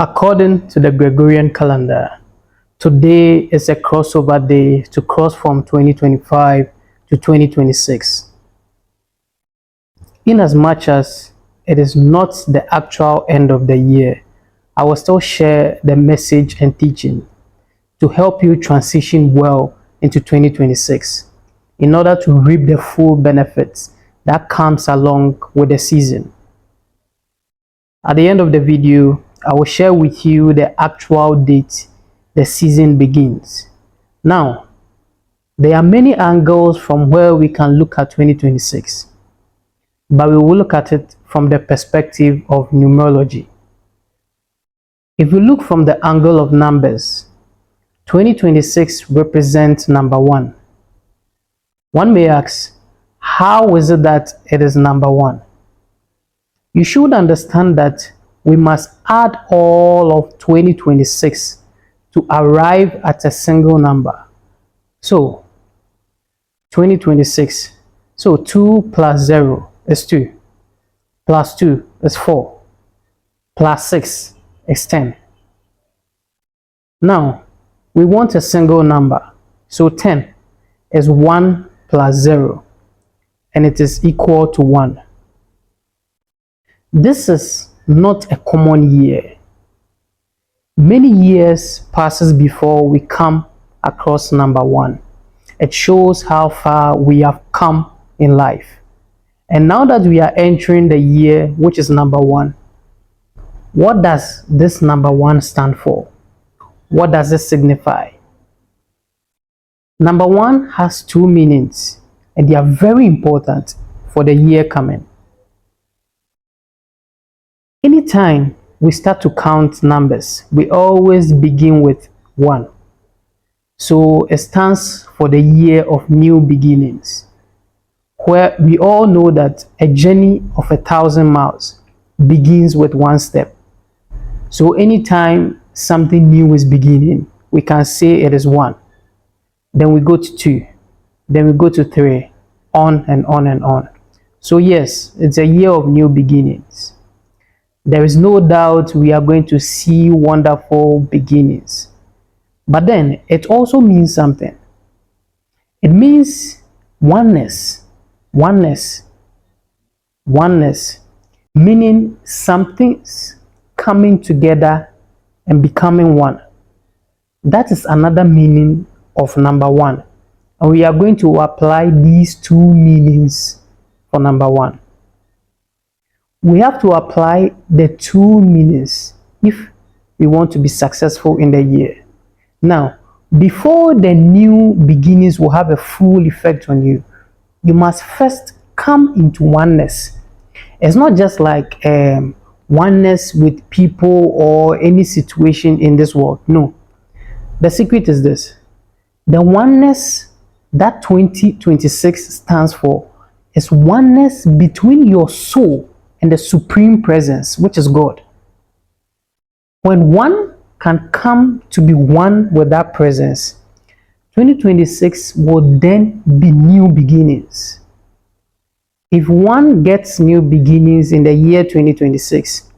According to the Gregorian calendar, today is a crossover day to cross from 2025 to 2026. In as much as it is not the actual end of the year, I will still share the message and teaching to help you transition well into 2026 in order to reap the full benefits that comes along with the season. At the end of the video, I will share with you the actual date the season begins. Now, there are many angles from where we can look at 2026, but we will look at it from the perspective of numerology. If we look from the angle of numbers, 2026 represents number 1. One may ask, how is it that it is number 1? You should understand that we must add all of 2026 to arrive at a single number. So, 2026. So, 2 plus 0 is 2. Plus 2 is 4. Plus 6 is 10. Now, we want a single number. So, 10 is 1 plus 0. And it is equal to 1. This is not a common year. Many years passes before we come across number 1. It shows how far we have come in life. And now that we are entering the year which is number 1, what does this number 1 stand for? What does it signify? Number 1 has 2 meanings, and they are very important for the year coming. Anytime we start to count numbers, we always begin with 1. So it stands for the year of new beginnings, where we all know that a journey of 1,000 miles begins with 1 step. So anytime something new is beginning, we can say it is 1. Then we go to 2. Then we go to 3, on and on and on. So yes, it's a year of new beginnings. There is no doubt we are going to see wonderful beginnings. But then it also means something. It means oneness. Oneness. Oneness. Meaning something's coming together and becoming one. That is another meaning of number 1. And we are going to apply these 2 meanings for number 1. We have to apply the 2 meanings if we want to be successful in the year. Now, before the new beginnings will have a full effect on you, you must first come into oneness. It's not just like oneness with people or any situation in this world. No. The secret is this. The oneness that 2026 stands for is oneness between your soul and the supreme presence, which is God. When one can come to be one with that presence, 2026 will then be new beginnings. If one gets new beginnings in the year 2026,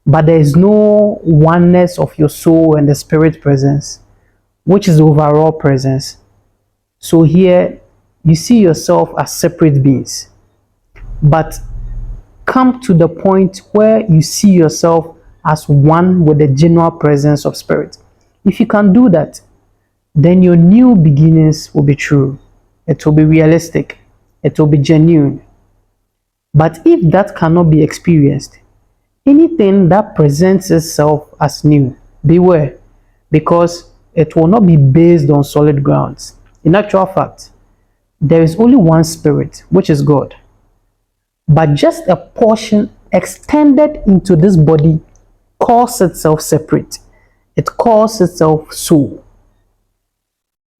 but there is no oneness of your soul and the spirit presence, which is overall presence, so here you see yourself as separate beings. But come to the point where you see yourself as one with the general presence of spirit. If you can do that, then your new beginnings will be true. It will be realistic. It will be genuine. But if that cannot be experienced, anything that presents itself as new, beware, because it will not be based on solid grounds. In actual fact, there is only one spirit, which is God. But just a portion extended into this body calls itself separate. It calls itself soul.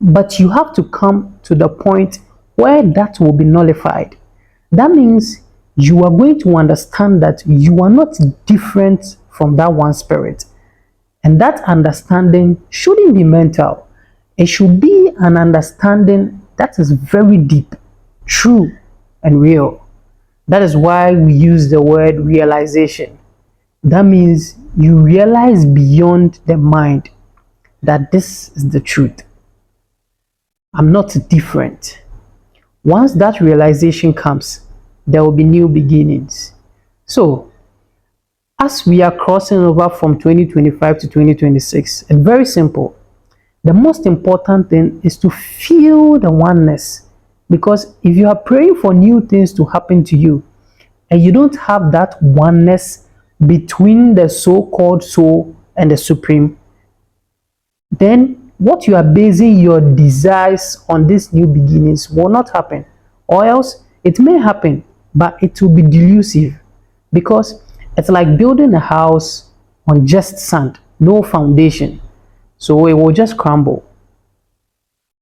But you have to come to the point where that will be nullified. That means you are going to understand that you are not different from that one spirit. And that understanding shouldn't be mental. It should be an understanding that is very deep, true, and real. That is why we use the word realization. That means you realize beyond the mind that this is the truth. I'm not different. Once that realization comes, there will be new beginnings. So, as we are crossing over from 2025 to 2026, it's very simple. The most important thing is to feel the oneness. Because if you are praying for new things to happen to you and you don't have that oneness between the so-called soul and the supreme, then what you are basing your desires on these new beginnings will not happen. Or else it may happen, but it will be delusive, because it's like building a house on just sand, no foundation. So it will just crumble.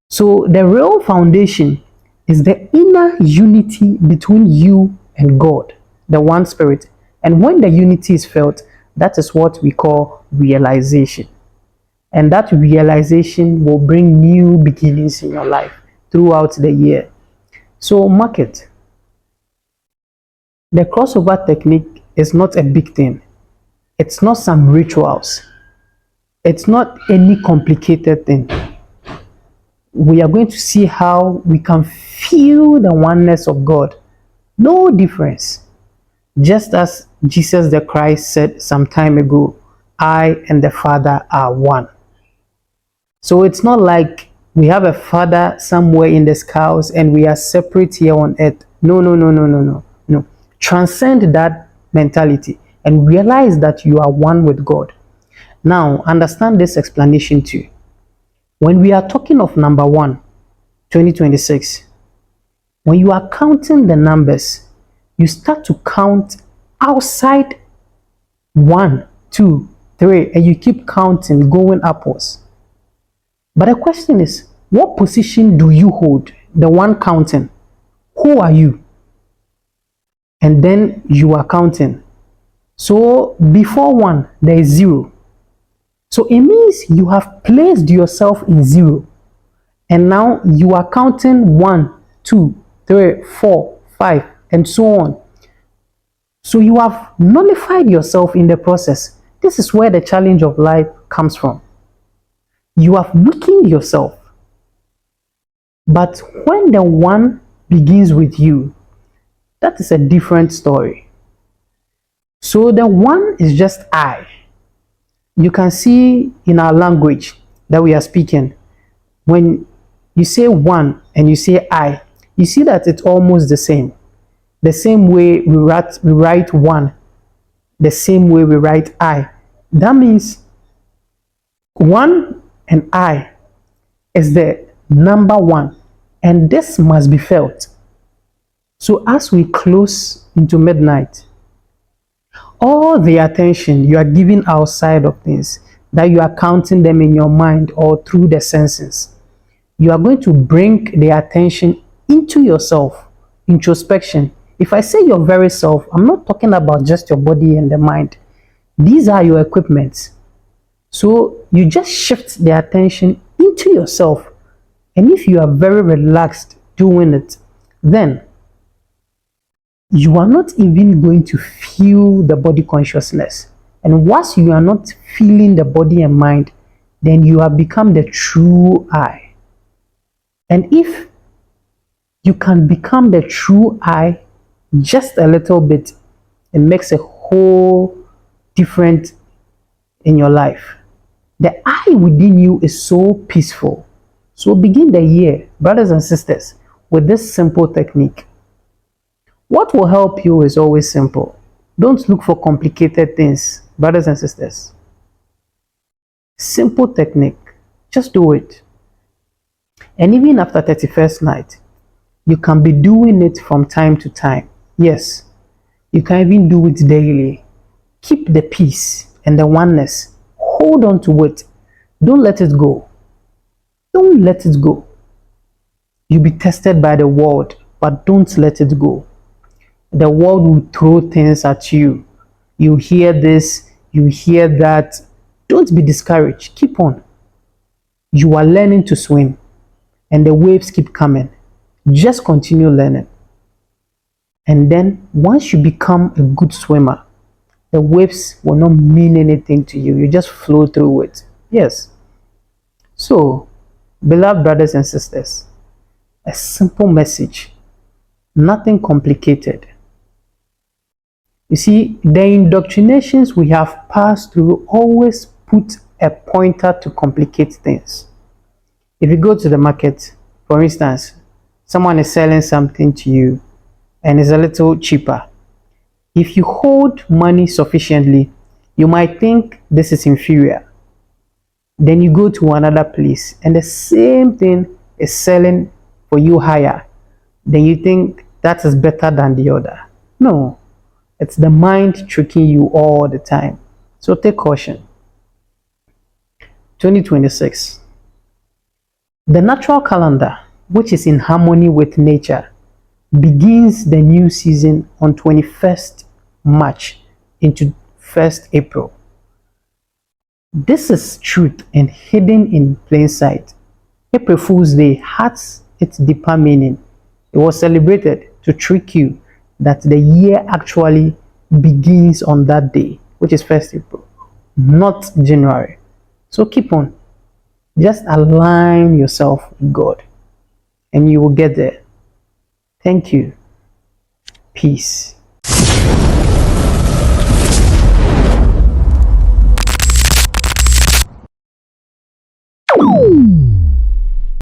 So the real foundation is the inner unity between you and God, the one spirit. And when the unity is felt, that is what we call realization. And that realization will bring new beginnings in your life throughout the year. So mark it. The crossover technique is not a big thing. It's not some rituals. It's not any complicated thing. We are going to see how we can feel the oneness of God. No difference. Just as Jesus the Christ said some time ago, I and the Father are one. So it's not like we have a Father somewhere in the skies and we are separate here on earth. No, no, no, no, no, no, no. Transcend that mentality and realize that you are one with God. Now, understand this explanation too. When we are talking of number 1, 2026, when you are counting the numbers, you start to count outside 1, 2, 3, and you keep counting going upwards. But the question is, what position do you hold? The one counting. Who are you? And then you are counting. So before 1, there is 0. So it means you have placed yourself in 0. And now you are counting 1, 2, 3, 4, 5, and so on. So you have nullified yourself in the process. This is where the challenge of life comes from. You have weakened yourself. But when the one begins with you, that is a different story. So the one is just I. You can see in our language that we are speaking, when you say one and you say I, you see that it's almost the same. The same way we write one, the same way we write I. That means one and I is the number 1, and this must be felt. So as we close into midnight, all the attention you are giving outside of things, that you are counting them in your mind or through the senses, you are going to bring the attention into yourself, introspection. If I say your very self, I'm not talking about just your body and the mind. These are your equipments. So you just shift the attention into yourself. And if you are very relaxed doing it, then you are not even going to feel the body consciousness. And once you are not feeling the body and mind, then you have become the true I. And if you can become the true I just a little bit, it makes a whole difference in your life. The I within you is so peaceful. So begin the year, brothers and sisters, with this simple technique. What will help you is always simple. Don't look for complicated things, brothers and sisters. Simple technique. Just do it. And even after 31st night, you can be doing it from time to time. Yes, you can even do it daily. Keep the peace and the oneness. Hold on to it. Don't let it go. Don't let it go. You'll be tested by the world, but don't let it go. The world will throw things at you. You hear this, you hear that. Don't be discouraged. Keep on. You are learning to swim, and the waves keep coming. Just continue learning. And then once you become a good swimmer, the waves will not mean anything to you. You just flow through it. Yes. So, beloved brothers and sisters, a simple message, nothing complicated. You see, the indoctrinations we have passed through always put a pointer to complicate things. If you go to the market, for instance, someone is selling something to you and it's a little cheaper. If you hold money sufficiently, you might think this is inferior. Then you go to another place and the same thing is selling for you higher. Then you think that is better than the other. No, it's the mind tricking you all the time. So take caution. 2026. The natural calendar, which is in harmony with nature, begins the new season on 21st March into 1st April. This is truth and hidden in plain sight. April Fool's Day has its deeper meaning. It was celebrated to trick you that the year actually begins on that day, which is 1st April, not January. So keep on. Just align yourself with God and you will get there. Thank you. Peace.